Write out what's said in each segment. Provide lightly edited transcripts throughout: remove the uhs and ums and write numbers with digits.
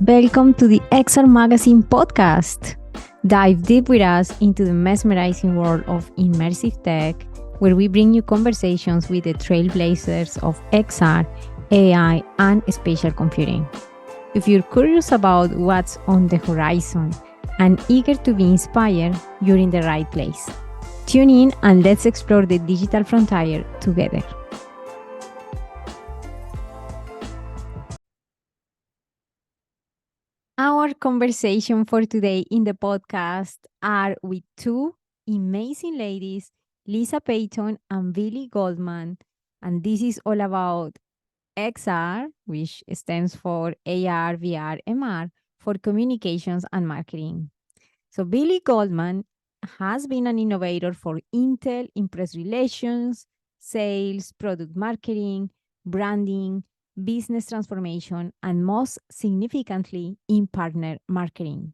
Welcome to the XR Magazine podcast. Dive deep with us into the mesmerizing world of immersive tech, where we bring you conversations with the trailblazers of XR, AI, and spatial computing. If you're curious about what's on the horizon and eager to be inspired, you're in the right place. Tune in and let's explore the digital frontier together. Our conversation for today in the podcast are with two amazing ladies, Lisa Peyton and Billie Goldman. And this is all about XR, which stands for AR, VR, MR, for communications and marketing. So Billie Goldman has been an innovator for Intel in press relations, sales, product marketing, branding, business transformation, and most significantly, in partner marketing.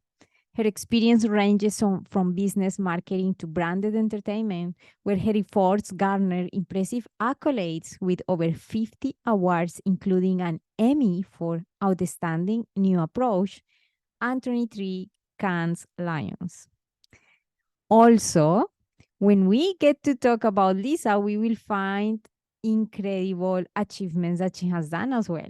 Her experience ranges from business marketing to branded entertainment, where her efforts garner impressive accolades with over 50 awards, including an Emmy for Outstanding New Approach and 23 Cannes Lions. Also, when we get to talk about Lisa, we will find incredible achievements that she has done as well.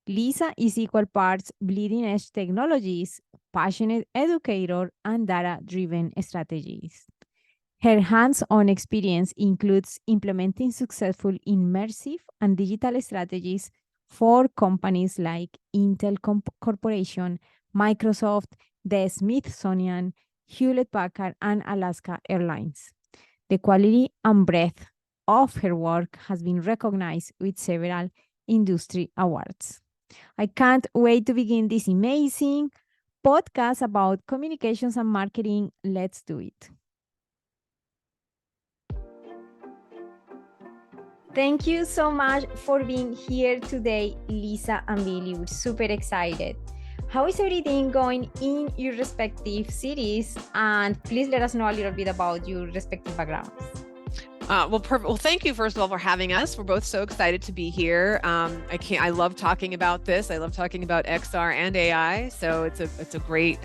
Lisa is equal parts bleeding edge technologies, passionate educator, and data-driven strategist. Her hands-on experience includes implementing successful immersive and digital strategies for companies like Intel Corporation, Microsoft, the Smithsonian, Hewlett-Packard, and Alaska Airlines. The quality and breadth of her work has been recognized with several industry awards. I can't wait to begin this amazing podcast about communications and marketing. Let's do it. Thank you so much for being here today, Lisa and Billie. We're super excited. How is everything going in your respective cities? And please let us know a little bit about your respective backgrounds. Well, thank you first of all for having us. We're both so excited to be here. I love talking about this. I love talking about XR and AI. So it's a great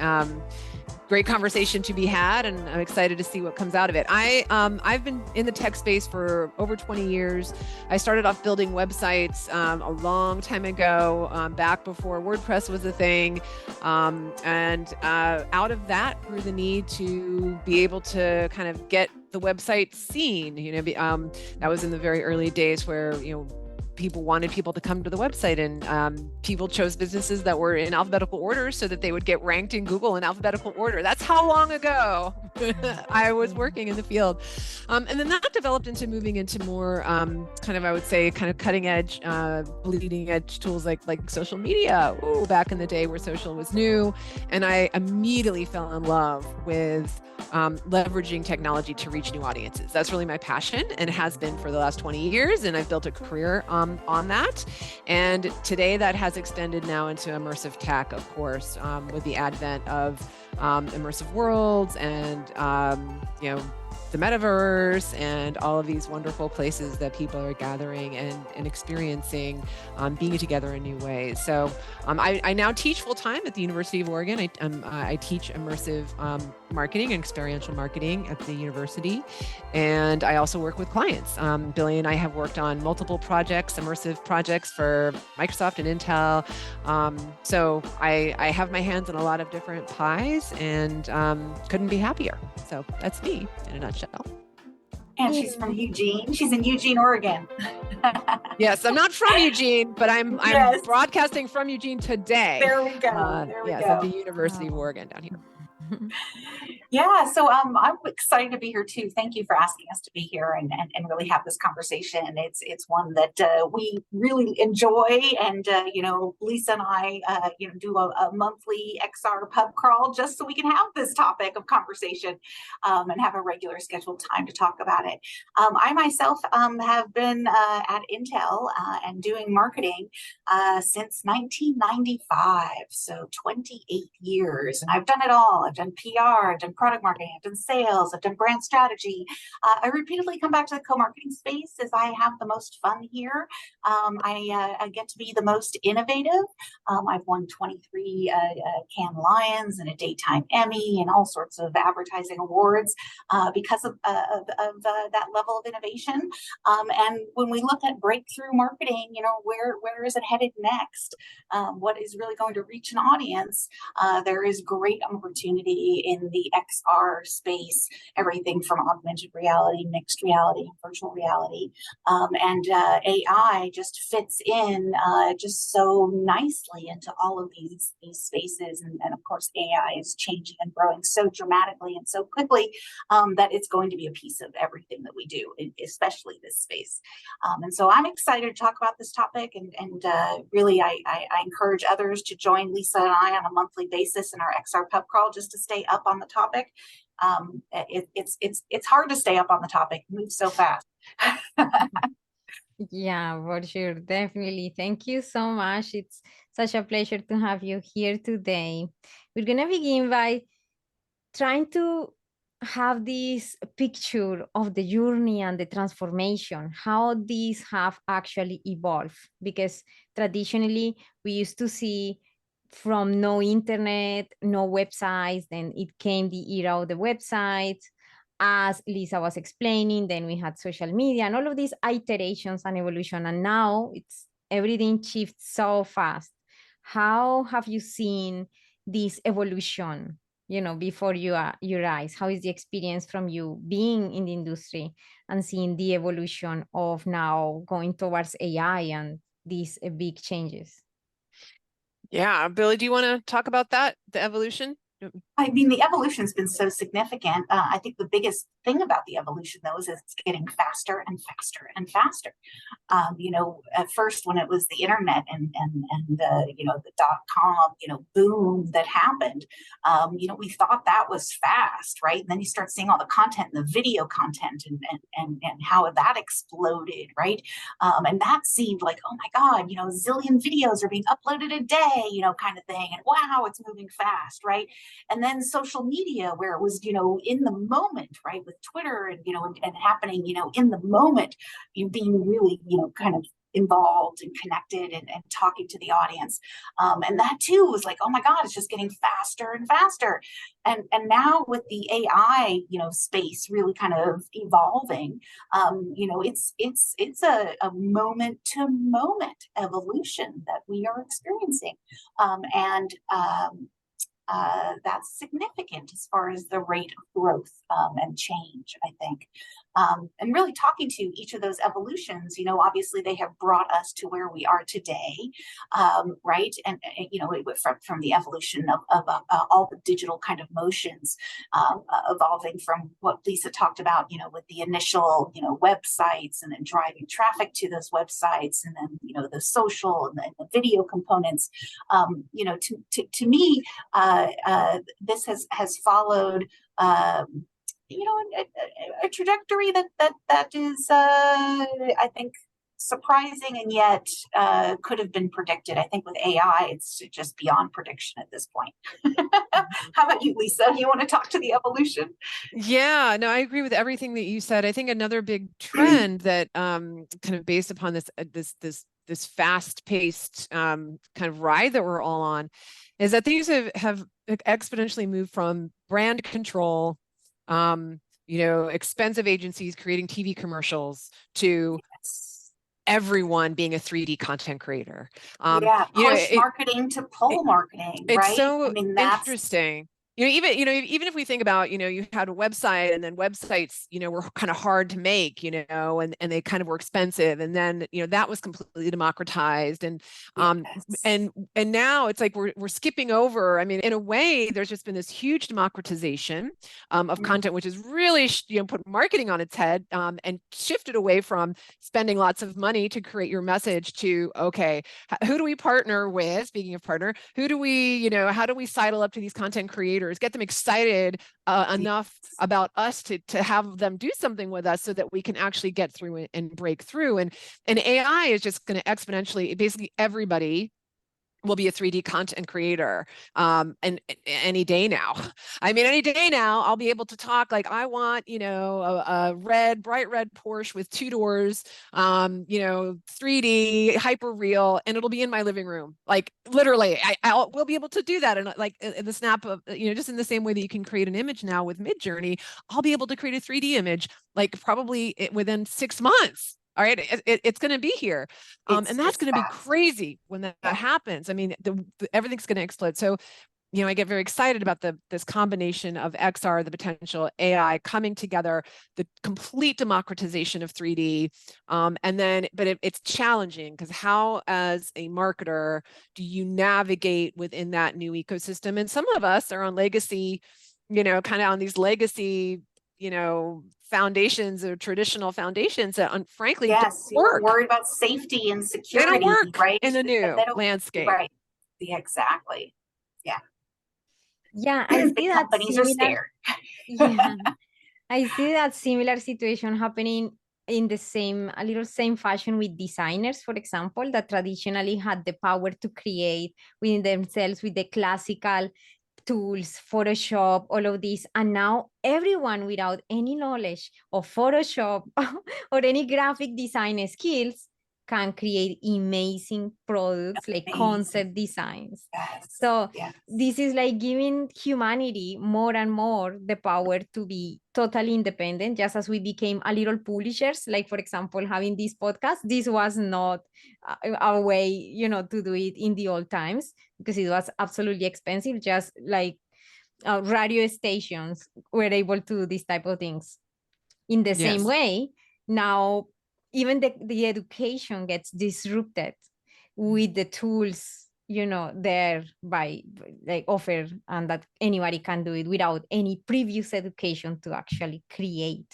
conversation to be had, and I'm excited to see what comes out of it. I've been in the tech space for over 20 years. I started off building websites a long time ago, back before WordPress was a thing, and out of that grew the need to be able to kind of get the website seen. That was in the very early days where people wanted people to come to the website, and people chose businesses that were in alphabetical order so that they would get ranked in Google in alphabetical order. That's how long ago I was working in the field. And then that developed into moving into more I would say cutting edge, bleeding edge tools like social media. Back in the day where social was new. And I immediately fell in love with leveraging technology to reach new audiences. That's really my passion, and it has been for the last 20 years. And I've built a career on that. And today that has extended now into immersive tech, of course, with the advent of immersive worlds and, the metaverse and all of these wonderful places that people are gathering and experiencing, being together in new ways. So I now teach full-time at the University of Oregon. I teach immersive marketing and experiential marketing at the university. And I also work with clients. Billie and I have worked on multiple projects, immersive projects for Microsoft and Intel. So I have my hands in a lot of different pies, and couldn't be happier. So that's me in a nutshell. And she's from Eugene. She's in Eugene, Oregon. Yes, I'm not from Eugene, but I'm broadcasting from Eugene today. There we go. At the University of Oregon down here. Yeah, so I'm excited to be here too. Thank you for asking us to be here and really have this conversation. It's one that we really enjoy, and Lisa and I do a monthly XR pub crawl just so we can have this topic of conversation and have a regular scheduled time to talk about it. I myself have been at Intel and doing marketing since 1995, so 28 years, and I've done it all. I've done PR, I've done product marketing, I've done sales, I've done brand strategy. I repeatedly come back to the co-marketing space as I have the most fun here. I get to be the most innovative. I've won 23 Cannes Lions and a daytime Emmy and all sorts of advertising awards because of that level of innovation. And when we look at breakthrough marketing, where is it headed next? What is really going to reach an audience? There is great opportunity in the XR space, everything from augmented reality, mixed reality, virtual reality. And AI just fits in just so nicely into all of these spaces. And of course, AI is changing and growing so dramatically and so quickly that it's going to be a piece of everything that we do, especially this space. And so I'm excited to talk about this topic, and really I encourage others to join Lisa and I on a monthly basis in our XR pub crawl just to stay up on the topic. It's hard to stay up on the topic, it moves so fast. Yeah, for sure. Definitely. Thank you so much. It's such a pleasure to have you here today. We're going to begin by trying to have this picture of the journey and the transformation, how these have actually evolved. Because traditionally, we used to see from no internet, no websites, then it came the era of the websites. As Lisa was explaining, then we had social media and all of these iterations and evolution. And now it's everything shifts so fast. How have you seen this evolution, before your eyes? How is the experience from you being in the industry and seeing the evolution of now going towards AI and these big changes? Yeah, Billie, do you want to talk about that, the evolution? I mean, the evolution's been so significant. I think the biggest thing about the evolution, though, is it's getting faster and faster and faster. At first, when it was the internet and the .com boom that happened, we thought that was fast, right? And then you start seeing all the content and the video content and how that exploded, right? And that seemed like, oh my God, a zillion videos are being uploaded a day, kind of thing. And wow, it's moving fast, right? And then social media, where it was, in the moment, right, with Twitter and happening, in the moment, being really, kind of involved and connected and talking to the audience. And that too was like, oh my God, it's just getting faster and faster. And now with the AI, space really kind of evolving, it's a moment to moment evolution that we are experiencing. That's significant as far as the rate of growth and change, I think. And really talking to each of those evolutions, obviously they have brought us to where we are today, right? And from the evolution of all the digital kind of motions, evolving from what Lisa talked about, with the initial, websites, and then driving traffic to those websites, and then, the social and the video components. To me, this has followed a trajectory that is I think surprising, and yet could have been predicted. I think with AI, it's just beyond prediction at this point. How about you, Lisa? You want to talk to the evolution? Yeah, no, I agree with everything that you said. I think another big trend that kind of based upon this fast-paced kind of ride that we're all on is that things have exponentially moved from brand control, expensive agencies creating TV commercials to everyone being a 3D content creator. Push marketing to pull marketing, right? It's so interesting. Even if we think about, you had a website, and then websites, were kind of hard to make, and they kind of were expensive. And then, that was completely democratized. And and now it's like we're skipping over. I mean, in a way, there's just been this huge democratization of content, which is really, put marketing on its head and shifted away from spending lots of money to create your message to, okay, who do we partner with? Speaking of partner, who do we, how do we sidle up to these content creators? Get them excited enough about us to have them do something with us so that we can actually get through and break through. And AI is just going to exponentially, basically everybody will be a 3D content creator. And any day now, I mean, any day now, I'll be able to talk like, I want, you know, a bright red Porsche with 2 doors, you know, 3D, hyper real, and it'll be in my living room. Like literally, we'll be able to do that. And like in the snap of, you know, just in the same way that you can create an image now with Midjourney, I'll be able to create a 3D image, like probably within 6 months. All right, it's going to be here, and that's going to be crazy when that happens. I mean, everything's going to explode. So, you know, I get very excited about this combination of XR, the potential AI coming together, the complete democratization of 3D, and then, but it's challenging because how, as a marketer, do you navigate within that new ecosystem? And some of us are on legacy, you know, kind of on these legacy, you know, foundations or traditional foundations that frankly don't work. You're worried about safety and security. They don't work, right? In the new landscape. Right. Yeah, exactly. Yeah. Yeah, I see that companies are scared. Yeah, I see that similar situation happening in the same, a little same fashion with designers, for example, that traditionally had the power to create within themselves with the classical tools, Photoshop, all of this. And now everyone without any knowledge of Photoshop or any graphic design skills can create amazing products like concept designs. So this is like giving humanity more and more the power to be totally independent, just as we became a little publishers, like for example, having this podcast. This was not our way, you know, to do it in the old times because it was absolutely expensive, just like radio stations were able to do these type of things. In the same way, now even the education gets disrupted with the tools, you know, there by like offer, and that anybody can do it without any previous education to actually create.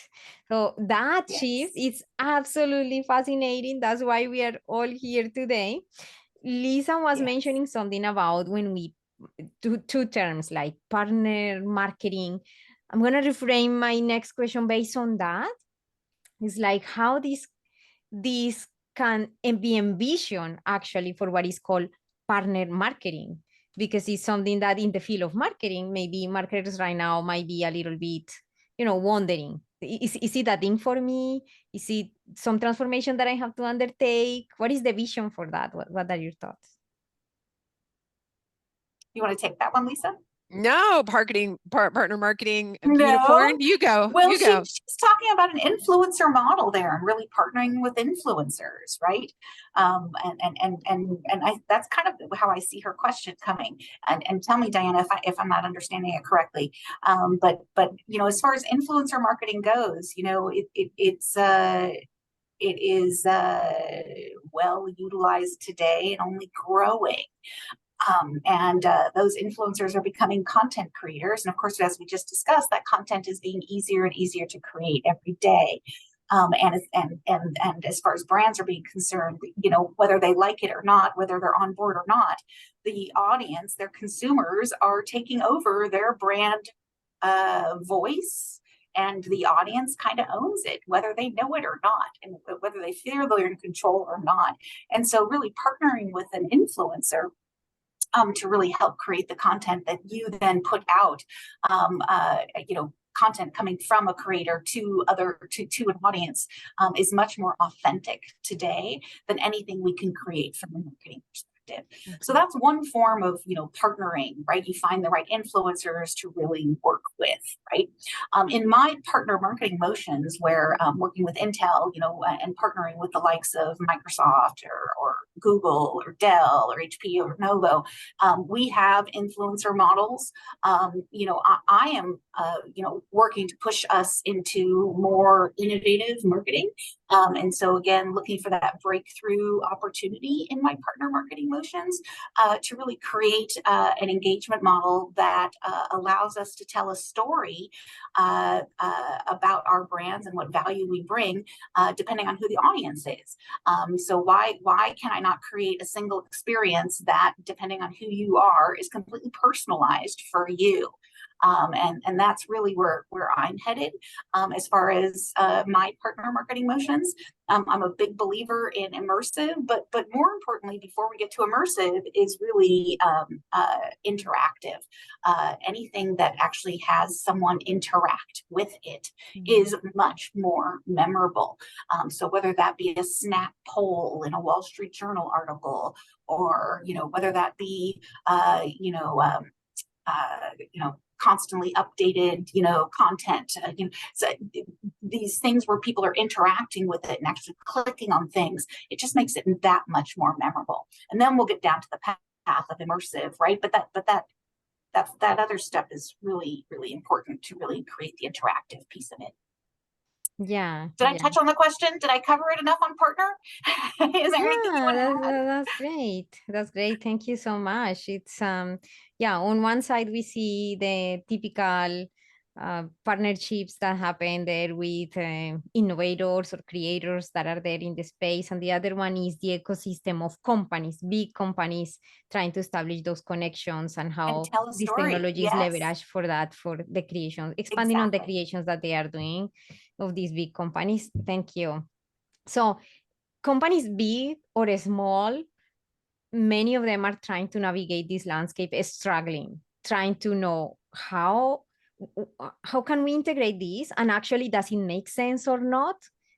So that shift is absolutely fascinating. That's why we are all here today. Lisa was mentioning something about when we two terms like partner marketing. I'm going to reframe my next question based on that. It's like how this can be envisioned actually for what is called partner marketing, because it's something that in the field of marketing, maybe marketers right now might be a little bit, you know, wondering, is it a thing for me? Is it some transformation that I have to undertake? What is the vision for that? What are your thoughts? You want to take that one, Lisa? No, partner marketing, unicorn. You go. Well, you go. She's talking about an influencer model there and really partnering with influencers, right? That's kind of how I see her question coming. And tell me, Diana, if I'm not understanding it correctly. But you know, as far as influencer marketing goes, you know, it is well utilized today and only growing. Those influencers are becoming content creators. And of course, as we just discussed, that content is being easier and easier to create every day. And as far as brands are being concerned, you know, whether they like it or not, whether they're on board or not, the audience, their consumers are taking over their brand voice, and the audience kind of owns it, whether they know it or not, and whether they feel they're in control or not. And so really partnering with an influencer to really help create the content that you then put out, you know, content coming from a creator to an audience is much more authentic today than anything we can create from a marketing perspective. So that's one form of, you know, partnering, right? You find the right influencers to really work with, right? In my partner marketing motions, where working with Intel, you know, and partnering with the likes of Microsoft or Google or Dell or HP or Lenovo, we have influencer models. You know, I am, you know, working to push us into more innovative marketing. And so again, looking for that breakthrough opportunity in my partner marketing motions to really create an engagement model that allows us to tell a story about our brands and what value we bring, depending on who the audience is. So why can I not create a single experience that, depending on who you are, is completely personalized for you? And that's really where I'm headed as far as my partner marketing motions. I'm a big believer in immersive, but more importantly, before we get to immersive, is really interactive. Anything that actually has someone interact with it is much more memorable. So whether that be a snap poll in a Wall Street Journal article, or whether that be constantly updated, content. So these things where people are interacting with it and actually clicking on things, it just makes it that much more memorable. And then we'll get down to the path of immersive, right? But that other step is really, really important to really create the interactive piece of it. Yeah. Did I touch on the question? Did I cover it enough on partner? Is there anything you want to add? That's great. That's great. Thank you so much. It's yeah, on one side we see the typical partnerships that happen there with innovators or creators that are there in the space, and the other one is the ecosystem of companies, big companies trying to establish those connections and how tell a these story. technologies Yes. leverage for that, for the creation, expanding on the Exactly. creations that they are doing of these big companies. Thank you. So companies big or small, many of them are trying to navigate this landscape, struggling, trying to know how can we integrate this, and actually does it make sense or not?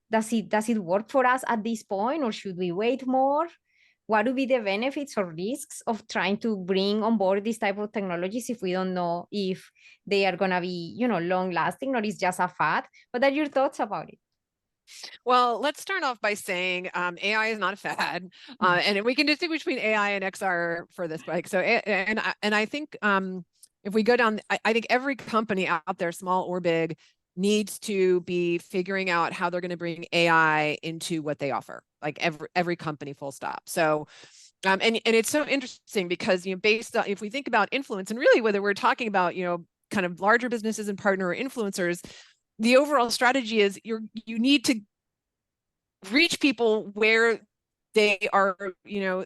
Does it work for us at this point, or should we wait more? What would be the benefits or risks of trying to bring on board this type of technologies if we don't know if they are going to be, long lasting, or it's just a fad? What are your thoughts about it? Well, let's start off by saying AI is not a fad, and we can distinguish between AI and XR for this. Like, so, and I think if we go down, I think every company out there, small or big, needs to be figuring out how they're going to bring AI into what they offer. Like every company, full stop. So. And it's so interesting because, based on, if we think about influence, and really whether we're talking about, kind of larger businesses and partner or influencers, the overall strategy is you need to reach people where they are,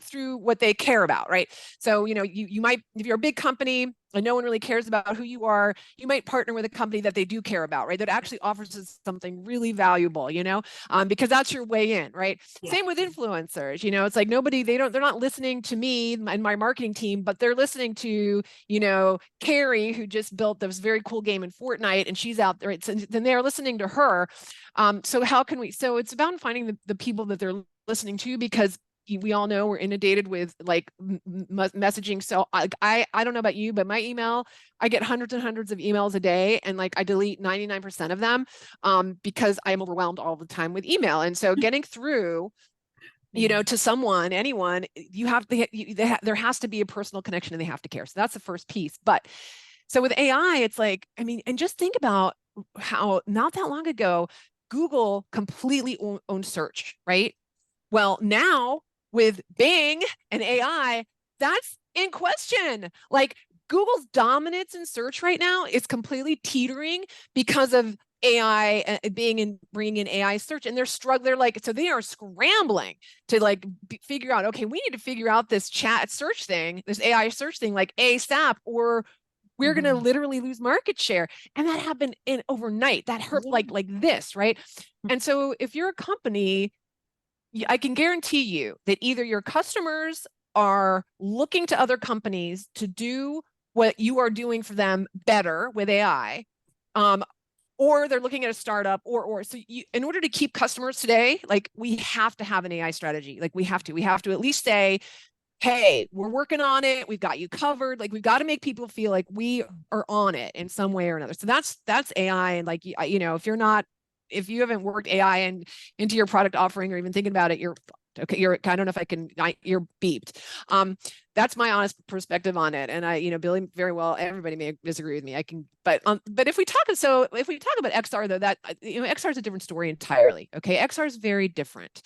through what they care about, right? So, you might, if you're a big company and no one really cares about who you are, you might partner with a company that they do care about, right? That actually offers us something really valuable, because that's your way in, right? Yeah. Same with influencers, it's like they're not listening to me and my marketing team, but they're listening to, Carrie, who just built this very cool game in Fortnite, and she's out there, right? So then they're listening to her. So how can we, so it's about finding the people that they're listening to, because we all know we're inundated with like messaging. So I don't know about you, but my email, I get hundreds and hundreds of emails a day, and like I delete 99% of them because I'm overwhelmed all the time with email. And so getting through, to someone, anyone, there has to be a personal connection, and they have to care. So that's the first piece. But so with AI, it's like, and just think about how not that long ago, Google completely owned search, right? Well, now with Bing and AI, that's in question. Like Google's dominance in search right now is completely teetering because of AI bringing in AI search, and they're so they are scrambling to like figure out, okay, we need to figure out this chat search thing, this AI search thing, like ASAP, or we're going to literally lose market share. And that happened overnight. That hurt like this, right? And so if you're a company, I can guarantee you that either your customers are looking to other companies to do what you are doing for them better with AI, or they're looking at a startup, or so in order to keep customers today, like we have to have an AI strategy. Like we have to at least say, hey, we're working on it. We've got you covered. Like we've got to make people feel like we are on it in some way or another. So that's AI. And like, if you haven't worked AI into your product offering or even thinking about it, you're okay. I don't know if you're beeped. That's my honest perspective on it. And Billie, very well, everybody may disagree with me. But if we talk about XR though, that, XR is a different story entirely. Okay. XR is very different.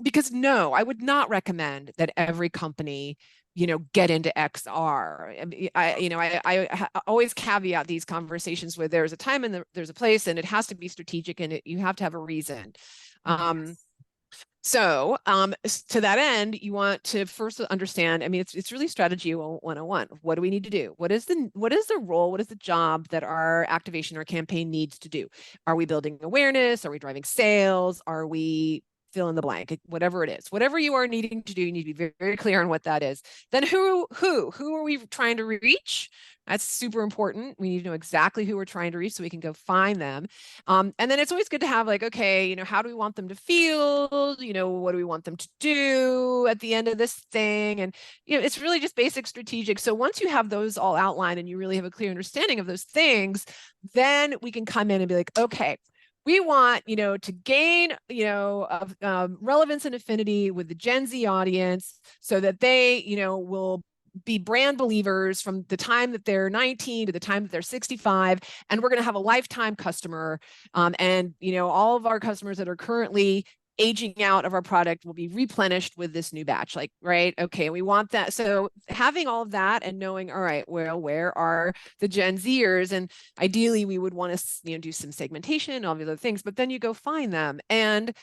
Because no, I would not recommend that every company, get into XR. I always caveat these conversations with there's a time and there's a place, and it has to be strategic, and you have to have a reason. Yes. So to that end, you want to first understand, I mean, it's really strategy 101. What do we need to do? What is the role? What is the job that our activation or campaign needs to do? Are we building awareness? Are we driving sales? Are we fill in the blank, whatever it is, whatever you are needing to do, you need to be very, very clear on what that is. Then who are we trying to reach? That's super important. We need to know exactly who we're trying to reach so we can go find them. And then it's always good to have like, okay, how do we want them to feel? What do we want them to do at the end of this thing? And, it's really just basic strategic. So once you have those all outlined and you really have a clear understanding of those things, then we can come in and be like, okay, we want, to gain, relevance and affinity with the Gen Z audience so that they, will be brand believers from the time that they're 19 to the time that they're 65. And we're going to have a lifetime customer. And, all of our customers that are currently aging out of our product will be replenished with this new batch. Like, right. Okay. We want that. So having all of that and knowing, all right, well, where are the Gen Zers? And ideally we would want to, do some segmentation, all the other things, but then you go find them. And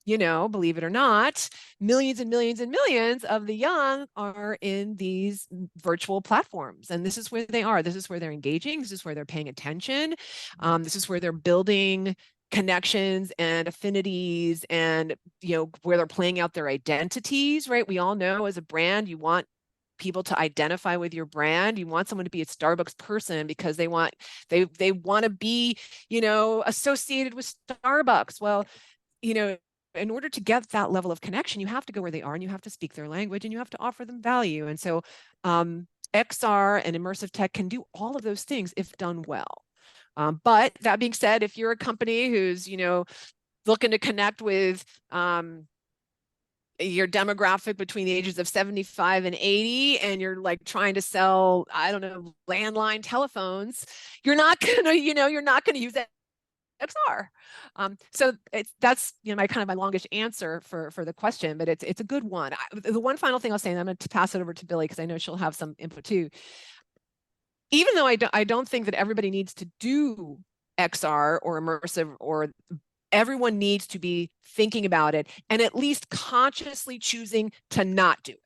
believe it or not, millions and millions and millions of the young are in these virtual platforms. And this is where they are. This is where they're engaging. This is where they're paying attention. This is where they're building connections and affinities and, where they're playing out their identities, right? We all know as a brand, you want people to identify with your brand. You want someone to be a Starbucks person because they want to be, associated with Starbucks. Well, in order to get that level of connection, you have to go where they are and you have to speak their language and you have to offer them value. And so XR and immersive tech can do all of those things if done well. But that being said, if you're a company who's, looking to connect with your demographic between the ages of 75 and 80, and you're like trying to sell, I don't know, landline telephones, you're not gonna use that XR. So that's my longish answer for the question, but it's a good one. The one final thing I'll say, and I'm going to pass it over to Billie because I know she'll have some input too. Even though I don't think that everybody needs to do XR or immersive, or everyone needs to be thinking about it and at least consciously choosing to not do it.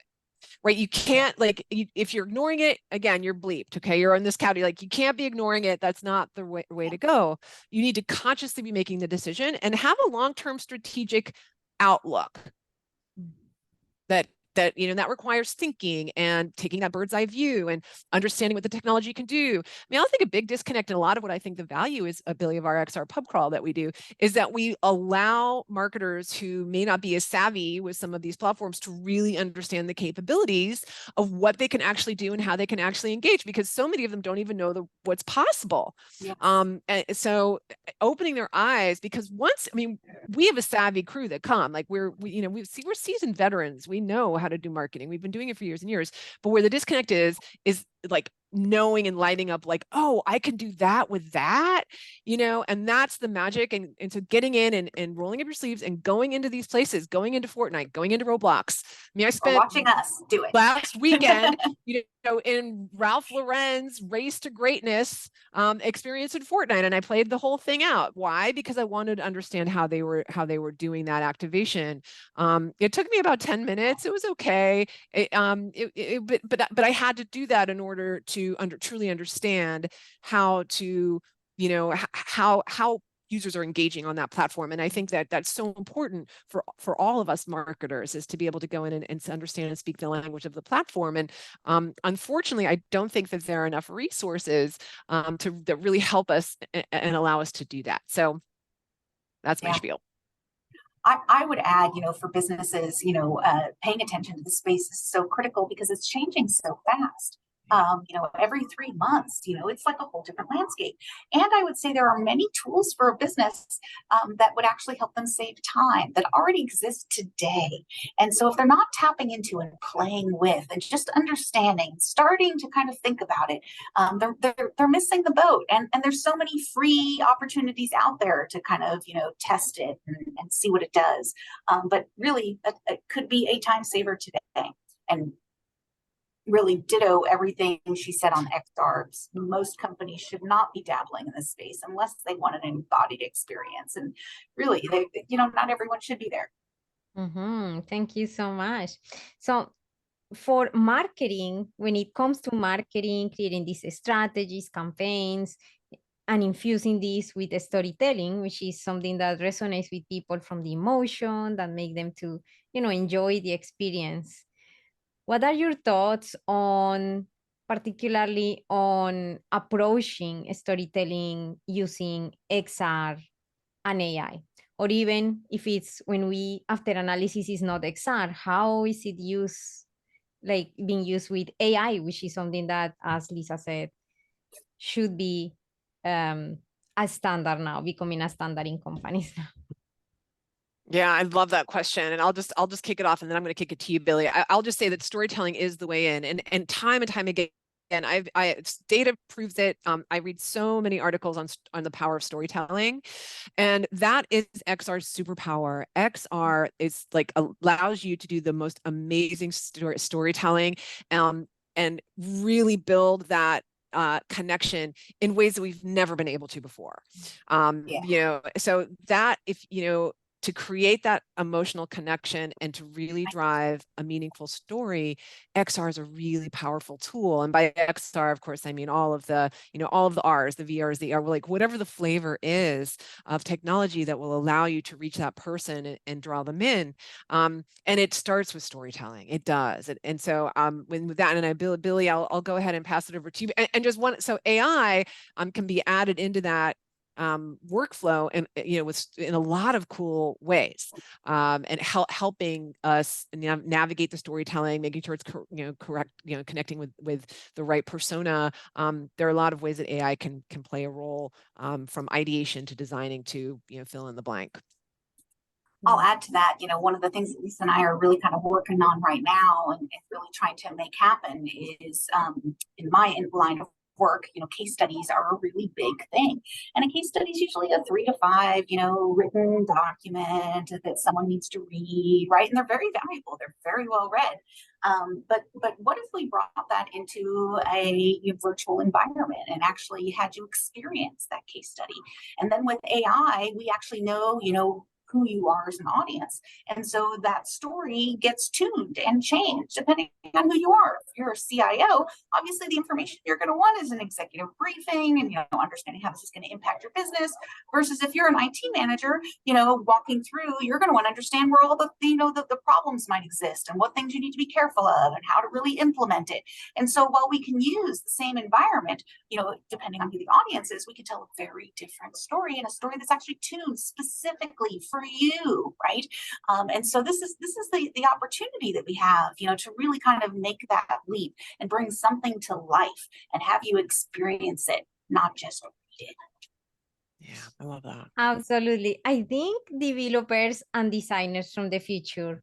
Right? You can't, if you're ignoring it, again, you're bleeped. Okay. You're in this category. Like, you can't be ignoring it. That's not the way to go. You need to consciously be making the decision and have a long-term strategic outlook that requires thinking and taking that bird's eye view and understanding what the technology can do. I mean, I think a big disconnect in a lot of what I think the value is, Billie, of our XR pub crawl that we do is that we allow marketers who may not be as savvy with some of these platforms to really understand the capabilities of what they can actually do and how they can actually engage, because so many of them don't even know what's possible. Yes. And so opening their eyes, because we have a savvy crew that come, like we're seasoned veterans. We know how to do marketing. We've been doing it for years and years. But where the disconnect is like knowing and lighting up, like, oh, I can do that with that, and that's the magic. And so getting in and rolling up your sleeves and going into these places, going into Fortnite, going into Roblox. I mean, I spent watching us do it last weekend, in Ralph Lauren's Race to Greatness experience in Fortnite, and I played the whole thing out. Why? Because I wanted to understand how they were doing that activation. It took me about 10 minutes. It was okay. But I had to do that in order to truly understand how to, how users are engaging on that platform. And I think that that's so important for all of us marketers, is to be able to go in and understand and speak the language of the platform. And unfortunately, I don't think that there are enough resources that really help us and allow us to do that. So that's my spiel. I would add, for businesses, paying attention to the space is so critical because it's changing so fast. Every 3 months, it's like a whole different landscape. And I would say there are many tools for a business that would actually help them save time that already exist today. And so if they're not tapping into and playing with and just understanding, starting to kind of think about it, they're missing the boat. And there's so many free opportunities out there to kind of, test it and see what it does. But really, it could be a time saver today. And really ditto everything she said on XRs. Most companies should not be dabbling in this space unless they want an embodied experience. And really, not everyone should be there. Thank you so much. So for marketing, when it comes to marketing, creating these strategies, campaigns, and infusing this with the storytelling, which is something that resonates with people from the emotion that make them to, enjoy the experience. What are your thoughts on, particularly on approaching storytelling using XR and AI? Or even if it's when we, after analysis is not XR, how is it used, like being used with AI, which is something that, as Lisa said, should be a standard now, becoming a standard in companies now. Yeah, I love that question, and I'll just kick it off, and then I'm going to kick it to you, Billie. I'll just say that storytelling is the way in, and time again, and data proves it. I read so many articles on the power of storytelling, and that is XR's superpower. XR is like allows you to do the most amazing storytelling, and really build that connection in ways that we've never been able to before. So that if to create that emotional connection and to really drive a meaningful story, XR is a really powerful tool. And by XR, of course, I mean all of the R's, the VRs, the R, like whatever the flavor is of technology that will allow you to reach that person and draw them in. And it starts with storytelling. It does. And so with that, and Billie, I'll go ahead and pass it over to you. And just so AI can be added into that workflow and in a lot of cool ways, and helping us navigate the storytelling, making sure it's correct, connecting with the right persona. There are a lot of ways that AI can play a role, from ideation to designing to fill in the blank. I'll add to that, one of the things that Lisa and I are really kind of working on right now and really trying to make happen is in my line of work, case studies are a really big thing. And a case study is usually a 3 to 5, written document that someone needs to read, right? And they're very valuable. They're very well read. But what if we brought that into a virtual environment and actually had you experience that case study? And then with AI, we actually know, who you are as an audience. And so that story gets tuned and changed depending on who you are. If you're a CIO, obviously the information you're going to want is an executive briefing and understanding how this is going to impact your business, versus if you're an IT manager, walking through, you're going to want to understand where all the problems might exist and what things you need to be careful of and how to really implement it. And so while we can use the same environment, depending on who the audience is, we can tell a very different story, and a story that's actually tuned specifically for you, right? And so this is the opportunity that we have, to really kind of make that leap and bring something to life and have you experience it, not just read it. Yeah, I love that. Absolutely. I think developers and designers from the future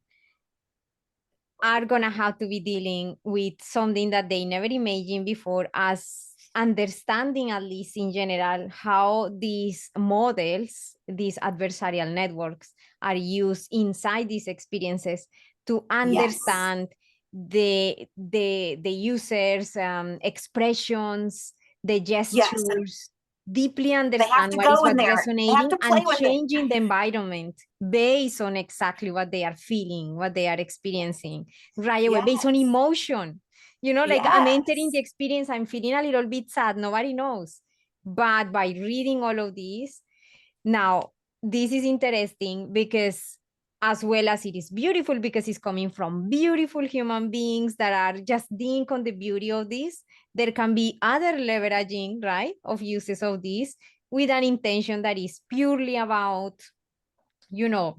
are gonna have to be dealing with something that they never imagined before, as understanding, at least in general, how these models, these adversarial networks, are used inside these experiences to understand the users' expressions, the gestures, deeply understand what is what's resonating, and changing the environment based on exactly what they are feeling, what they are experiencing right away, based on emotion. Like I'm entering the experience, I'm feeling a little bit sad, nobody knows. But by reading all of these, now this is interesting because, as well as it is beautiful because it's coming from beautiful human beings that are just think on the beauty of this, there can be other leveraging, right, of uses of this with an intention that is purely about,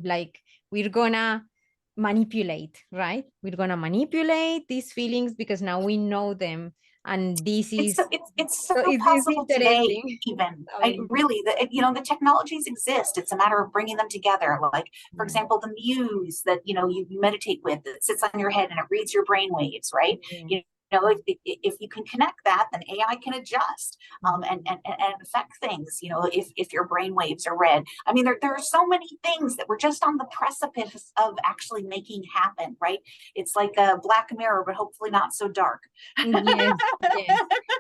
like we're gonna manipulate, right? We're gonna manipulate these feelings because now we know them. And this is it's so possible today, even. The technologies exist. It's a matter of bringing them together. Like, for example, the Muse that you meditate with, that sits on your head and it reads your brain waves, right? If you can connect that, then AI can adjust and affect things. If your brain waves are read. I mean, there are so many things that we're just on the precipice of actually making happen, right? It's like a Black Mirror, but hopefully not so dark. Yes.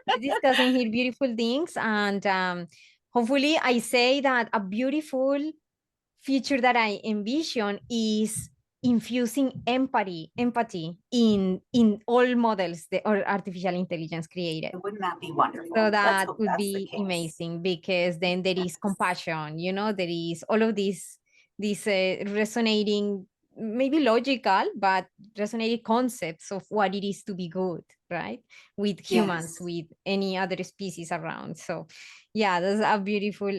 We're discussing here beautiful things, and hopefully I say that a beautiful future that I envision is infusing empathy in all models or artificial intelligence created. Wouldn't that be wonderful? So Let's that hope would that's the be case. amazing, because then there is compassion, there is all of these resonating, maybe logical, but resonating concepts of what it is to be good, right? With humans, Yes. with any other species around. So yeah, that's a beautiful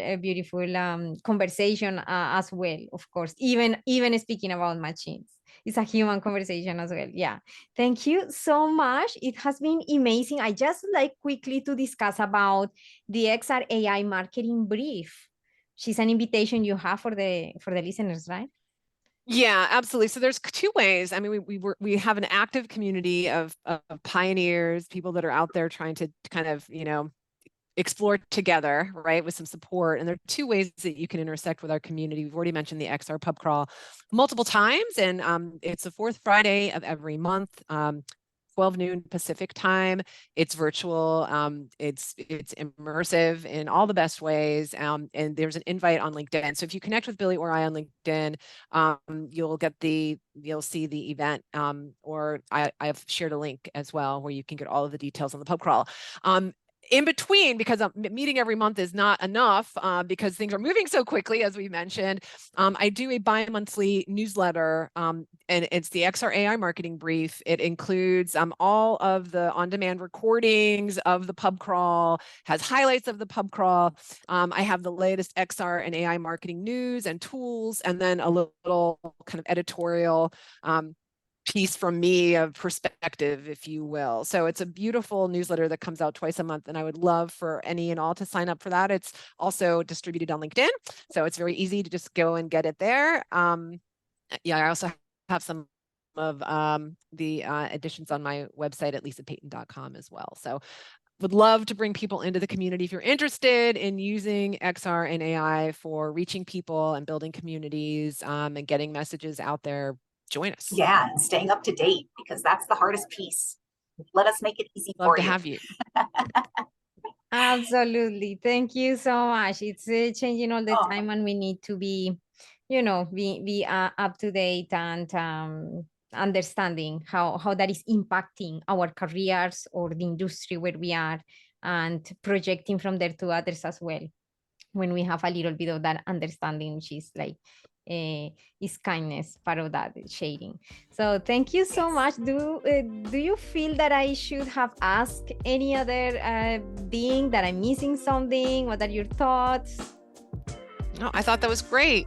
conversation as well, of course, even speaking about machines. It's a human conversation as well. Yeah. Thank you so much. It has been amazing. I just like quickly to discuss about the XR AI marketing brief. She's an invitation you have for the listeners, right? Yeah, absolutely. So there's two ways. I mean, we have an active community of pioneers, people that are out there trying to kind of, explore together, right, with some support. And there are two ways that you can intersect with our community. We've already mentioned the XR pub crawl multiple times, and it's the fourth Friday of every month. 12 noon Pacific time. It's virtual. It's immersive in all the best ways. And there's an invite on LinkedIn. So if you connect with Billie or I on LinkedIn, you'll see the event. Or I've shared a link as well where you can get all of the details on the pub crawl. In between, because meeting every month is not enough, because things are moving so quickly, as we mentioned, I do a bi-monthly newsletter, and it's the XR AI marketing brief. It includes all of the on-demand recordings of the pub crawl, has highlights of the pub crawl. I have the latest XR and AI marketing news and tools, and then a little kind of editorial piece from me of perspective, if you will. So it's a beautiful newsletter that comes out twice a month, and I would love for any and all to sign up for that. It's also distributed on LinkedIn, so it's very easy to just go and get it there. Yeah, I also have some of the editions on my website at lisapeyton.com as well. So would love to bring people into the community. If you're interested in using XR and AI for reaching people and building communities and getting messages out there, join us. Yeah, and staying up to date, because that's the hardest piece. Let us make it easy Love for to you. have you. Absolutely. Thank you so much. It's changing all the time, and we need to be, be up to date and understanding how that is impacting our careers or the industry where we are, and projecting from there to others as well, when we have a little bit of that understanding, which is like is kindness, part of that sharing. So thank you so much. Do you feel that I should have asked any other thing, that I'm missing something? What are your thoughts? No, I thought that was great.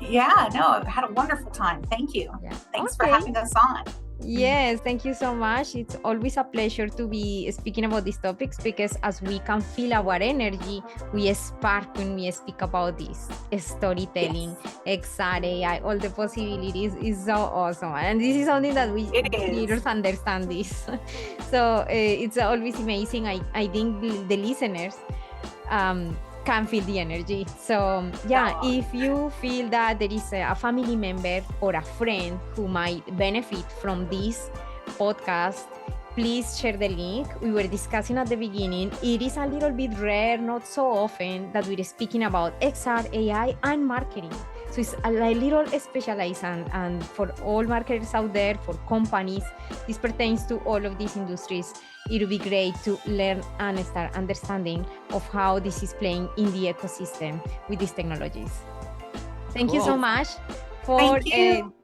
Yeah, no, I've had a wonderful time. Thank you. Yeah. Thanks for having us on. Yes, thank you so much. It's always a pleasure to be speaking about these topics, because as we can feel our energy, we spark when we speak about this storytelling, XR, AI, all the possibilities is so awesome. And this is something that we creators understand this. So it's always amazing. I think the listeners can feel the energy. So yeah, if you feel that there is a family member or a friend who might benefit from this podcast, please share the link. We were discussing at the beginning, it is a little bit rare, not so often, that we're speaking about XR, AI, and marketing. So it's a little specialized, and for all marketers out there, for companies, this pertains to all of these industries. It would be great to learn and start understanding of how this is playing in the ecosystem with these technologies. Thank you so much for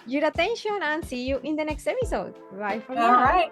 your attention, and see you in the next episode. Bye for now. All right.